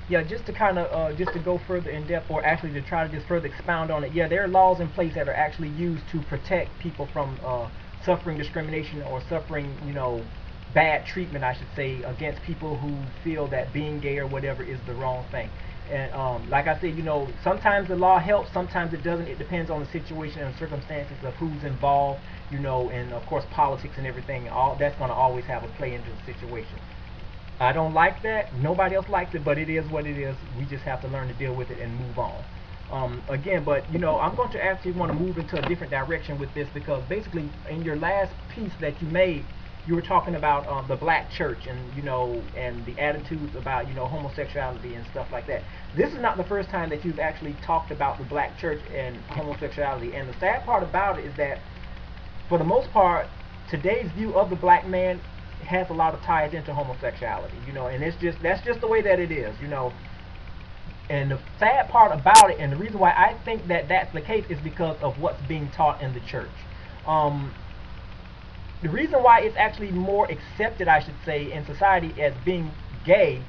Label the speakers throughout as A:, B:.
A: Yeah, just to kind of just to go further in depth, or actually to try to just further expound on it. Yeah, there are laws in place that are actually used to protect people from suffering discrimination or suffering, bad treatment, I should say, against people who feel that being gay or whatever is the wrong thing. And like I said, sometimes the law helps, sometimes it doesn't. It depends on the situation and circumstances of who's involved, and of course politics and everything. All that's going to always have a play into the situation. I don't like that. Nobody else likes it, but it is what it is. We just have to learn to deal with it and move on. Again, but I'm going to actually want to move into a different direction with this because basically, in your last piece that you made, you were talking about the black church and and the attitudes about homosexuality and stuff like that. This is not the first time that you've actually talked about the black church and homosexuality. And the sad part about it is that, for the most part, today's view of the black man has a lot of ties into homosexuality, and that's just the way that it is. And the sad part about it, and the reason why I think that that's the case, is because of what's being taught in the church. Um, the reason why it's actually more accepted, I should say, in society as being gay,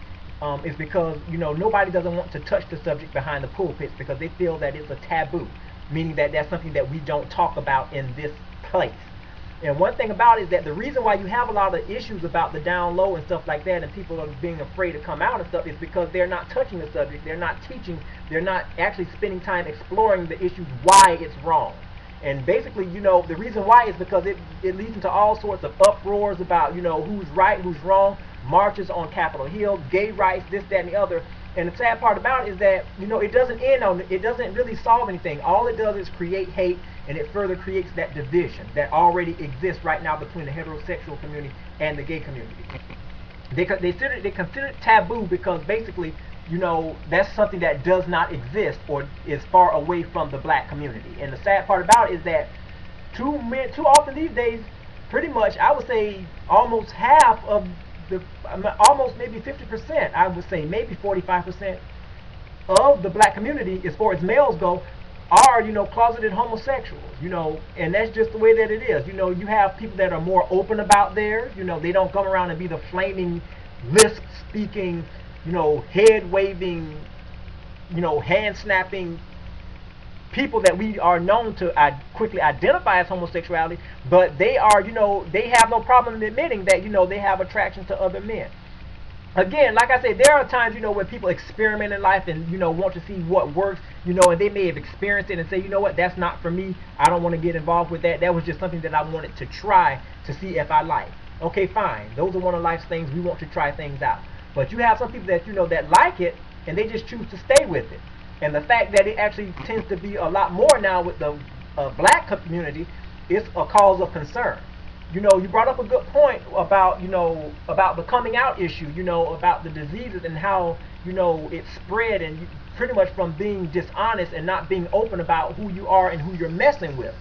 A: is because nobody doesn't want to touch the subject behind the pulpits because they feel that it's a taboo, meaning that that's something that we don't talk about in this place. And one thing about it is that the reason why you have a lot of issues about the down low and stuff like that, and people are being afraid to come out and stuff, is because they're not touching the subject, they're not teaching, they're not actually spending time exploring the issues why it's wrong. And basically, the reason why is because it leads into all sorts of uproars about, who's right, who's wrong, marches on Capitol Hill, gay rights, this, that, and the other. And the sad part about it is that, it doesn't end on, it doesn't really solve anything. All it does is create hate, and it further creates that division that already exists right now between the heterosexual community and the gay community. They consider it taboo because basically, that's something that does not exist or is far away from the black community. And the sad part about it is that too often these days, pretty much, I would say almost half of almost maybe 50%, I would say maybe 45% of the black community, as far as males go, are closeted homosexuals. And that's just the way that it is. You have people that are more open about theirs. They don't come around and be the flaming, lisp speaking, head waving, hand snapping people that we are known to quickly identify as homosexuality, but they are, they have no problem admitting that, they have attraction to other men. Again, like I said, there are times, when people experiment in life and, want to see what works, and they may have experienced it and say, what, that's not for me. I don't want to get involved with that. That was just something that I wanted to try to see if I like. Okay, fine. Those are one of life's things. We want to try things out. But you have some people that, that like it, and they just choose to stay with it. And the fact that it actually tends to be a lot more now with the black community is a cause of concern. You brought up a good point about, about the coming out issue, about the diseases and how, it spread, and pretty much from being dishonest and not being open about who you are and who you're messing with.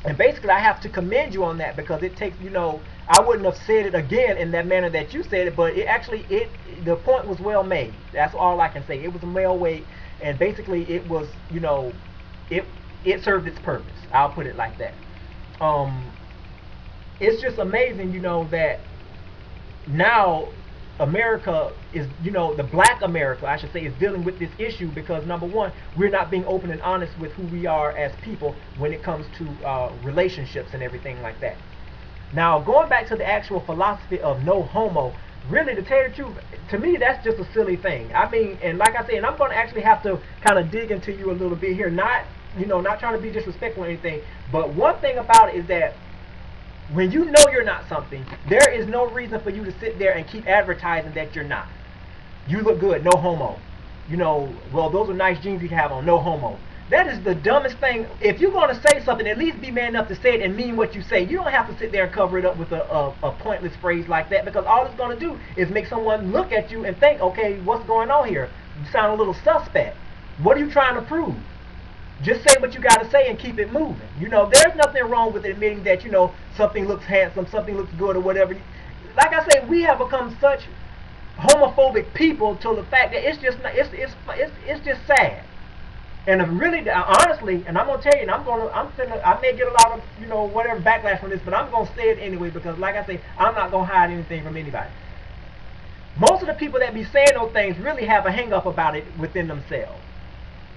A: And basically, I have to commend you on that because it takes, I wouldn't have said it again in that manner that you said it, but the point was well made. That's all I can say. It was well weighed, and basically, it was, it served its purpose. I'll put it like that. It's just amazing, that now America is, the black America, I should say, is dealing with this issue because, number one, we're not being open and honest with who we are as people when it comes to relationships and everything like that. Now, going back to the actual philosophy of no homo, really, to tell you the truth, to me, that's just a silly thing. I mean, and like I said, and I'm going to actually have to kind of dig into you a little bit here, not trying to be disrespectful or anything, but one thing about it is that when you know you're not something, there is no reason for you to sit there and keep advertising that you're not. You look good, no homo. Well, those are nice jeans you have on, no homo. That is the dumbest thing. If you're going to say something, at least be man enough to say it and mean what you say. You don't have to sit there and cover it up with a pointless phrase like that, because all it's going to do is make someone look at you and think, okay, what's going on here? You sound a little suspect. What are you trying to prove? Just say what you got to say and keep it moving. There's nothing wrong with admitting that, something looks handsome, something looks good or whatever. Like I said, we have become such homophobic people to the fact that it's just sad. And really, honestly, and I'm gonna tell you, and I may get a lot of, whatever backlash from this, but I'm gonna say it anyway because, like I say, I'm not gonna hide anything from anybody. Most of the people that be saying those things really have a hang up about it within themselves.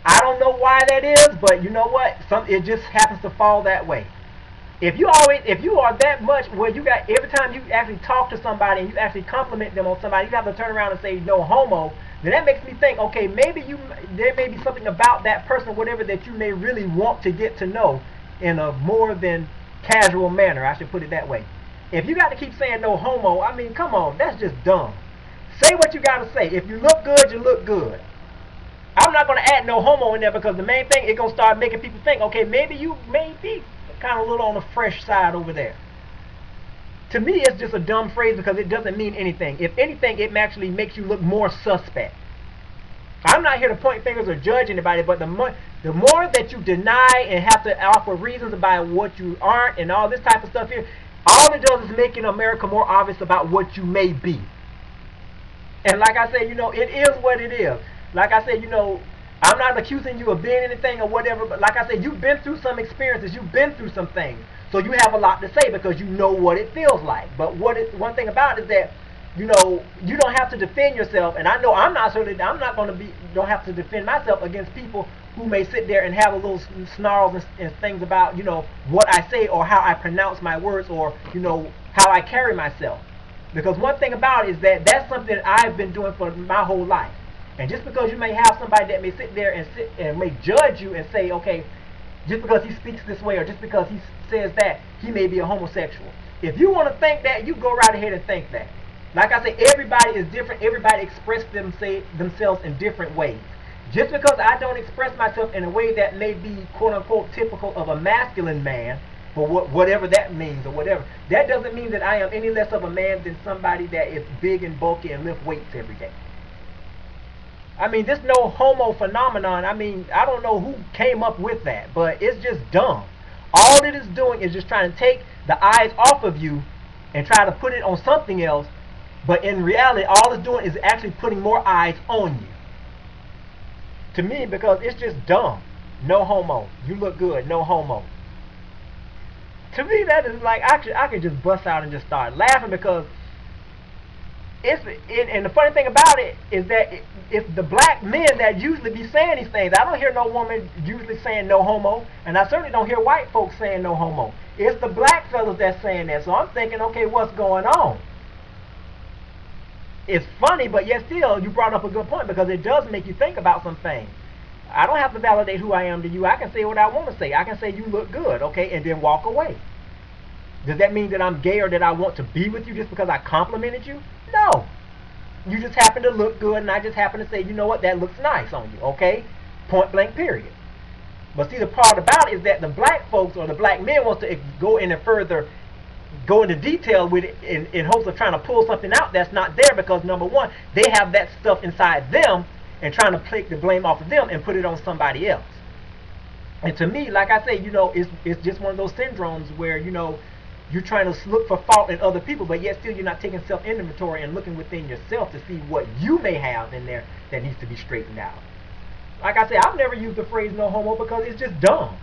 A: I don't know why that is, but you know what? It just happens to fall that way. If you are that much where you got every time you actually talk to somebody and you actually compliment them on somebody, you have to turn around and say no homo. Then that makes me think, okay, maybe there may be something about that person, whatever, that you may really want to get to know in a more than casual manner. I should put it that way. If you got to keep saying no homo, I mean, come on, that's just dumb. Say what you got to say. If you look good, you look good. I'm not going to add no homo in there because the main thing, it's going to start making people think, okay, maybe you may be kind of a little on the fresh side over there. To me, it's just a dumb phrase because it doesn't mean anything. If anything, it actually makes you look more suspect. I'm not here to point fingers or judge anybody, but the more that you deny and have to offer reasons about what you aren't and all this type of stuff here, all it does is making America more obvious about what you may be. And like I said, it is what it is. Like I said, I'm not accusing you of being anything or whatever, but like I said, you've been through some experiences, you've been through some things. So you have a lot to say because you know what it feels like. But one thing about it is that, you don't have to defend yourself, and I know don't have to defend myself against people who may sit there and have a little snarls and things about, what I say or how I pronounce my words or, how I carry myself. Because one thing about it is that that's something that I've been doing for my whole life. And just because you may have somebody that may sit there and may judge you and say, okay, just because he speaks this way or just because he says that, he may be a homosexual. If you want to think that, you go right ahead and think that. Like I say, everybody is different. Everybody expresses themselves in different ways. Just because I don't express myself in a way that may be quote-unquote typical of a masculine man, for whatever that means or whatever, that doesn't mean that I am any less of a man than somebody that is big and bulky and lift weights every day. I mean, this no homo phenomenon, I mean, I don't know who came up with that, but it's just dumb. All it is doing is just trying to take the eyes off of you and try to put it on something else, but in reality, all it's doing is actually putting more eyes on you. To me, because it's just dumb. No homo. You look good. No homo. To me, that is like, I could just bust out and just start laughing because and the funny thing about it is that it's the black men that usually be saying these things. I don't hear no woman usually saying no homo, and I certainly don't hear white folks saying no homo. It's the black fellas that's saying that. So I'm thinking, okay, what's going on? It's funny, but yet still, you brought up a good point because it does make you think about some things. I don't have to validate who I am to you. I can say what I want to say. I can say you look good, okay, and then walk away. Does that mean that I'm gay or that I want to be with you just because I complimented you? No. You just happen to look good, and I just happen to say, you know what, that looks nice on you, okay? Point blank, period. But see, the part about it is that the black folks or the black men wants to go in and further go into detail with it in hopes of trying to pull something out that's not there because, number one, they have that stuff inside them and trying to take the blame off of them and put it on somebody else. And to me, like I say, it's just one of those syndromes where, you're trying to look for fault in other people, but yet still you're not taking self-inventory and looking within yourself to see what you may have in there that needs to be straightened out. Like I say, I've never used the phrase no homo because it's just dumb.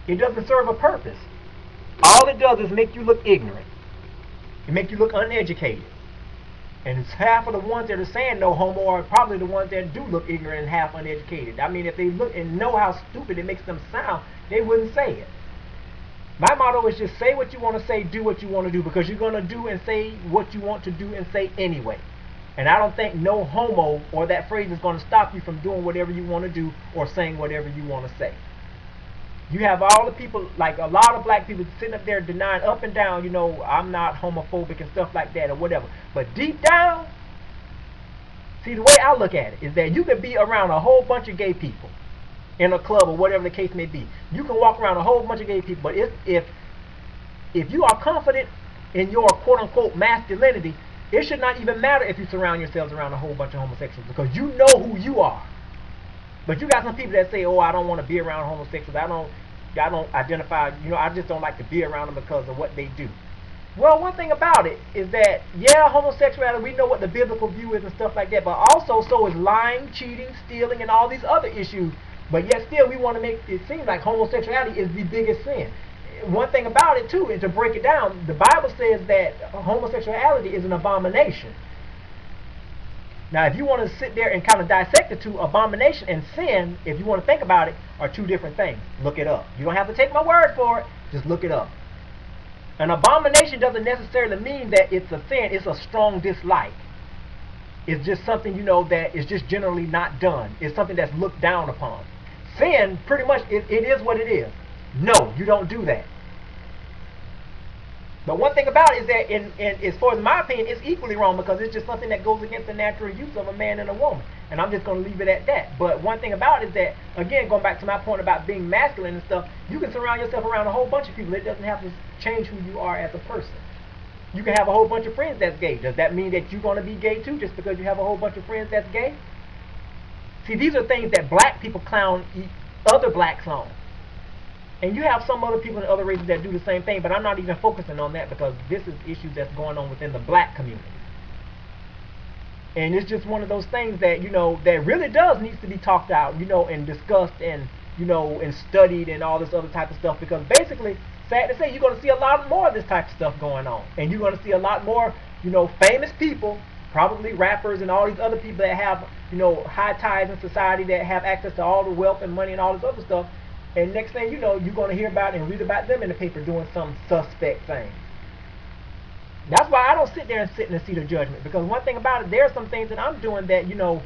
A: It doesn't serve a purpose. All it does is make you look ignorant. It makes you look uneducated. And it's half of the ones that are saying no homo are probably the ones that do look ignorant and half uneducated. I mean, if they look and know how stupid it makes them sound, they wouldn't say it. My motto is just say what you want to say, do what you want to do, because you're going to do and say what you want to do and say anyway. And I don't think no homo or that phrase is going to stop you from doing whatever you want to do or saying whatever you want to say. You have all the people, like a lot of black people sitting up there denying up and down, I'm not homophobic and stuff like that or whatever. But deep down, see, the way I look at it is that you could be around a whole bunch of gay people in a club or whatever the case may be. You can walk around a whole bunch of gay people, but if you are confident in your quote-unquote masculinity, it should not even matter if you surround yourselves around a whole bunch of homosexuals because you know who you are. But you got some people that say, oh, I don't want to be around homosexuals. I don't identify, I just don't like to be around them because of what they do. Well, one thing about it is that, yeah, homosexuality, we know what the biblical view is and stuff like that, but also so is lying, cheating, stealing, and all these other issues. But yet still we want to make it seem like homosexuality is the biggest sin. One thing about it too, and to break it down, the Bible says that homosexuality is an abomination. Now, if you want to sit there and kind of dissect the two, abomination and sin, if you want to think about it, are two different things. Look it up. You don't have to take my word for it. Just look it up. An abomination doesn't necessarily mean that it's a sin. It's a strong dislike. It's just something, you know, that is just generally not done. It's something that's looked down upon. Sin, pretty much, it is what it is. No, you don't do that. But one thing about it is that, as far as my opinion, it's equally wrong because it's just something that goes against the natural use of a man and a woman. And I'm just going to leave it at that. But one thing about it is that, again, going back to my point about being masculine and stuff, you can surround yourself around a whole bunch of people. It doesn't have to change who you are as a person. You can have a whole bunch of friends that's gay. Does that mean that you're going to be gay too just because you have a whole bunch of friends that's gay? See, these are things that black people clown other blacks on. And you have some other people in other races that do the same thing, but I'm not even focusing on that because this is issues that's going on within the black community. And it's just one of those things that, you know, that really does needs to be talked out, you know, and discussed and, you know, and studied and all this other type of stuff, because basically, sad to say, you're going to see a lot more of this type of stuff going on. And you're going to see a lot more, you know, famous people, probably rappers and all these other people that have, you know, high ties in society, that have access to all the wealth and money and all this other stuff. And next thing you know, you're going to hear about and read about them in the paper doing some suspect thing. That's why I don't sit there and sit in the seat of judgment, because one thing about it, there are some things that I'm doing that, you know,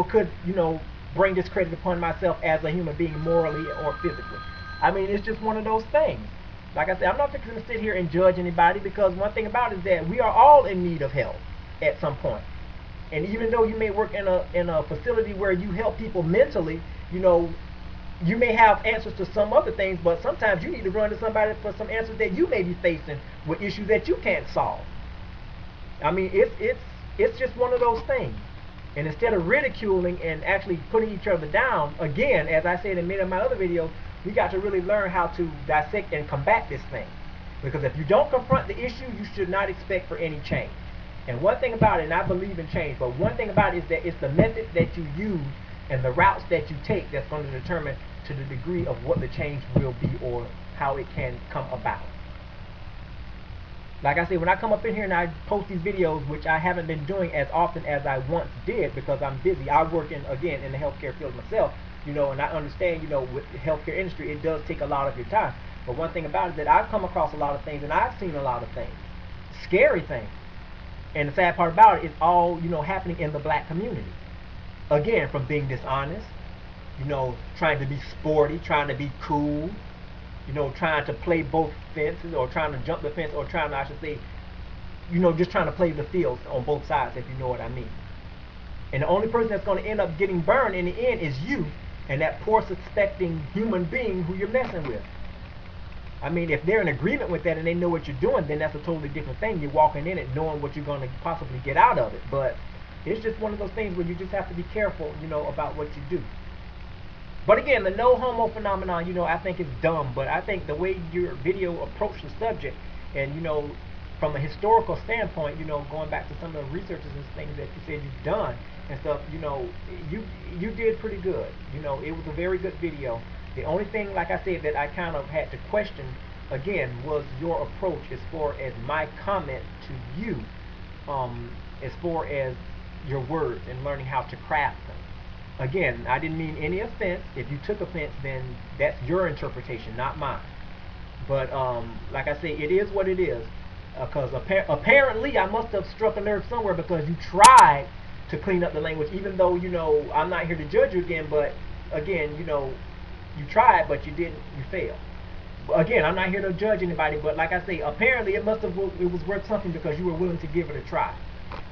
A: could, you know, bring discredit upon myself as a human being, morally or physically. I mean, it's just one of those things. Like I said, I'm not going to sit here and judge anybody, because one thing about it is that we are all in need of help at some point. And even though you may work in a facility where you help people mentally, you know, you may have answers to some other things, but sometimes you need to run to somebody for some answers that you may be facing with issues that you can't solve. I mean, it's just one of those things. And instead of ridiculing and actually putting each other down, again, as I said in many of my other videos, we got to really learn how to dissect and combat this thing. Because if you don't confront the issue, you should not expect for any change. And one thing about it, and I believe in change, but one thing about it is that it's the method that you use and the routes that you take that's going to determine to the degree of what the change will be or how it can come about. Like I said, when I come up in here and I post these videos, which I haven't been doing as often as I once did because I'm busy. I work again in the healthcare field myself, you know, and I understand, you know, with the healthcare industry, it does take a lot of your time. But one thing about it is that I've come across a lot of things, and I've seen a lot of things, scary things. And the sad part about it is all, you know, happening in the black community. Again, from being dishonest, you know, trying to be sporty, trying to be cool, you know, trying to play both fences, or trying to jump the fence, or trying to, I should say, you know, just trying to play the field on both sides, if you know what I mean. And the only person that's going to end up getting burned in the end is you and that poor suspecting human being who you're messing with. I mean, if they're in agreement with that and they know what you're doing, then that's a totally different thing. You're walking in it knowing what you're going to possibly get out of it. But it's just one of those things where you just have to be careful, you know, about what you do. But again, the no homo phenomenon, you know, I think is dumb. But I think the way your video approached the subject, and, you know, from a historical standpoint, you know, going back to some of the researches and things that you said you've done and stuff, you know, you did pretty good. You know, it was a very good video. The only thing, like I said, that I kind of had to question, again, was your approach as far as my comment to you, as far as your words and learning how to craft them. Again, I didn't mean any offense. If you took offense, then that's your interpretation, not mine. But like I say, it is what it is. Because apparently I must have struck a nerve somewhere, because you tried to clean up the language, even though, you know, I'm not here to judge you again, but again, you know, you tried, but you didn't, you failed. Again, I'm not here to judge anybody, but like I say, apparently it was worth something because you were willing to give it a try.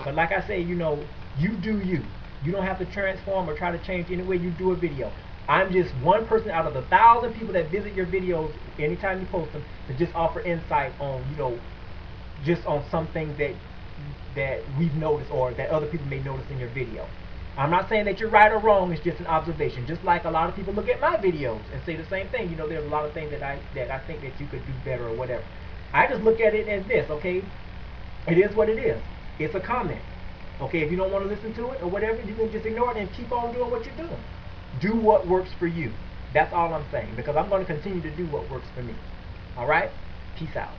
A: But like I say, you know, you do you. You don't have to transform or try to change any way you do a video. I'm just one person out of the 1,000 people that visit your videos anytime you post them to just offer insight on, you know, just on some things that we've noticed or that other people may notice in your video. I'm not saying that you're right or wrong, it's just an observation. Just like a lot of people look at my videos and say the same thing. You know, there's a lot of things that I think that you could do better or whatever. I just look at it as this, okay? It is what it is. It's a comment. Okay, if you don't want to listen to it or whatever, you can just ignore it and keep on doing what you're doing. Do what works for you. That's all I'm saying, because I'm going to continue to do what works for me. All right? Peace out.